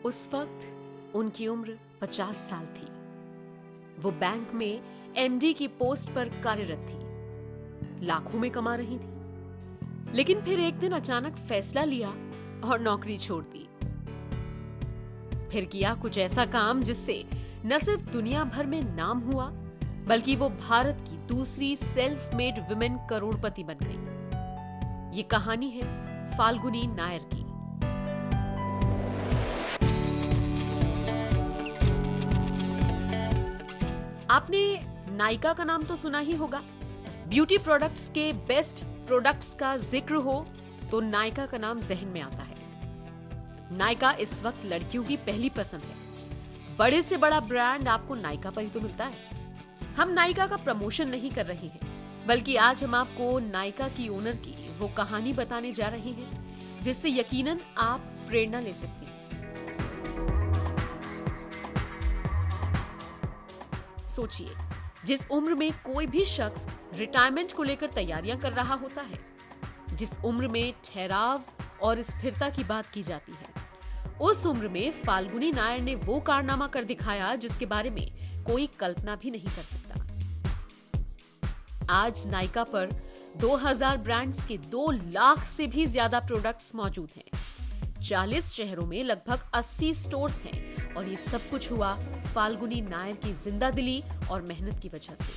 उस वक्त उनकी उम्र 50 साल थी। वो बैंक में एमडी की पोस्ट पर कार्यरत थी, लाखों में कमा रही थी। लेकिन फिर एक दिन अचानक फैसला लिया और नौकरी छोड़ दी। फिर किया कुछ ऐसा काम जिससे न सिर्फ दुनिया भर में नाम हुआ, बल्कि वो भारत की दूसरी सेल्फ मेड वुमेन करोड़पति बन गई। ये कहानी है फाल्गुनी नायर की। आपने नायका का नाम तो सुना ही होगा। ब्यूटी प्रोडक्ट्स के बेस्ट प्रोडक्ट्स का जिक्र हो तो नायका का नाम जहन में आता है। नायका इस वक्त लड़कियों की पहली पसंद है। बड़े से बड़ा ब्रांड आपको नायका पर ही तो मिलता है। हम नायका का प्रमोशन नहीं कर रहे हैं, बल्कि आज हम आपको नायका की ओनर की वो कहानी बताने जा रहे हैं जिससे यकीनन आप प्रेरणा ले सकते हैं। सोचिए, जिस उम्र में कोई भी शख्स रिटायरमेंट को लेकर तैयारियां कर रहा होता है, जिस उम्र में ठहराव और स्थिरता की बात की जाती है, उस उम्र में फाल्गुनी नायर ने वो कारनामा कर दिखाया जिसके बारे में कोई कल्पना भी नहीं कर सकता। आज नायका पर 2000 ब्रांड्स के 2 लाख से भी ज्यादा प्रोडक्ट्स मौजूद हैं। 40 शहरों में लगभग 80 स्टोर्स हैं और ये सब कुछ हुआ फाल्गुनी नायर की जिंदा दिली और मेहनत की वजह से।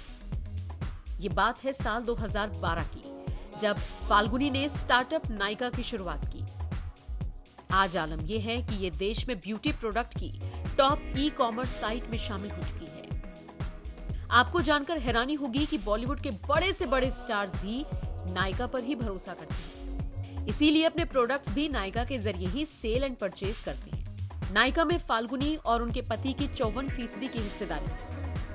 ये बात है साल 2012 की, जब फाल्गुनी ने स्टार्टअप नायका की शुरुआत की। आज आलम यह है कि ये देश में ब्यूटी प्रोडक्ट की टॉप ई-कॉमर्स साइट में शामिल हो चुकी है। आपको जानकर हैरानी होगी कि बॉलीवुड के बड़े से बड़े स्टार्स भी नायका पर ही भरोसा करते हैं। इसीलिए अपने प्रोडक्ट्स भी नायका के जरिए ही सेल एंड परचेज करते हैं। नायका में फाल्गुनी और उनके पति की 54% की हिस्सेदारी है।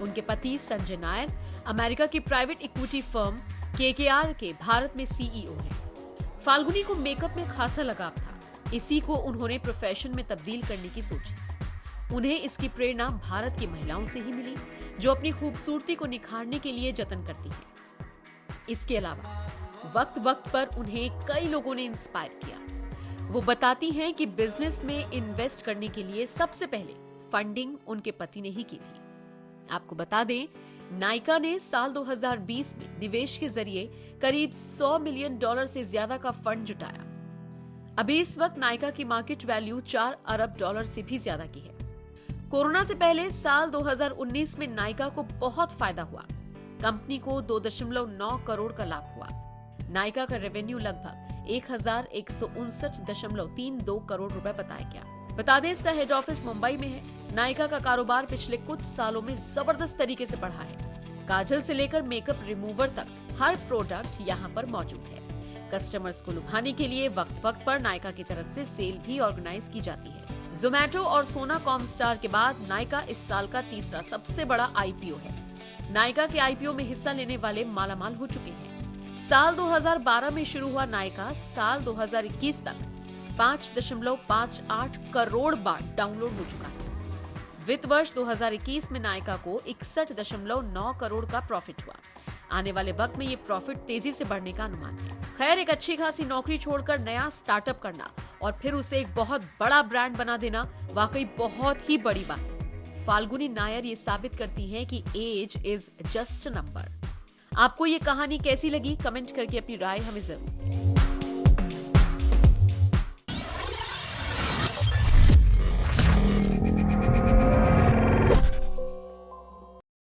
उनके पति संजय नायर अमेरिका की प्राइवेट इक्विटी फर्म KKR के भारत में CEO हैं। फाल्गुनी को मेकअप में खासा लगाव था। इसी को उन्होंने प्रोफेशन में तब्दील करने की सोची। उन्हें इसकी प्रेरणा भारत की महिलाओं से ही मिली, जो अपनी खूबसूरती को निखारने के लिए जतन करती हैं। इसके अलावा वक्त वक्त पर उन्हें कई लोगों ने इंस्पायर किया। वो बताती हैं कि बिजनेस में इन्वेस्ट करने के लिए सबसे पहले फंडिंग उनके पति ने ही की थी। आपको बता दें, नायका ने साल 2020 में निवेश के जरिए करीब $100 मिलियन से ज्यादा का फंड जुटाया। अभी इस वक्त नायका की मार्केट वैल्यू $4 अरब से भी ज्यादा की है। कोरोना से पहले साल 2019 में नायका को बहुत फायदा हुआ। कंपनी को 2.9 करोड़ का लाभ हुआ। नायका का रेवेन्यू लगभग 1169.32 करोड़ रुपए बताया गया। बता दें, इसका हेड ऑफिस मुंबई में है। नायका का कारोबार पिछले कुछ सालों में जबरदस्त तरीके से बढ़ा है। काजल से लेकर मेकअप रिमूवर तक हर प्रोडक्ट यहाँ पर मौजूद है। कस्टमर्स को लुभाने के लिए वक्त वक्त पर नायका की तरफ से सेल भी ऑर्गेनाइज की जाती है। जोमैटो और सोना कॉमस्टार के बाद नायका इस साल का तीसरा सबसे बड़ा IPO है। नायका के IPO में हिस्सा लेने वाले मालामाल हो चुके हैं। साल 2012 में शुरू हुआ नायका साल 2021 तक 5.58 करोड़ बार डाउनलोड हो चुका है। वित्त वर्ष 2021 में नायका को 61.9 करोड़ का प्रॉफिट हुआ। आने वाले वक्त में ये प्रॉफिट तेजी से बढ़ने का अनुमान है। खैर, एक अच्छी खासी नौकरी छोड़कर नया स्टार्टअप करना और फिर उसे एक बहुत बड़ा ब्रांड बना देना वाकई बहुत ही बड़ी बात है। फाल्गुनी नायर ये साबित करती हैं कि age is just a number. आपको ये कहानी कैसी लगी? कमेंट करके अपनी राय हमें जरूर दें।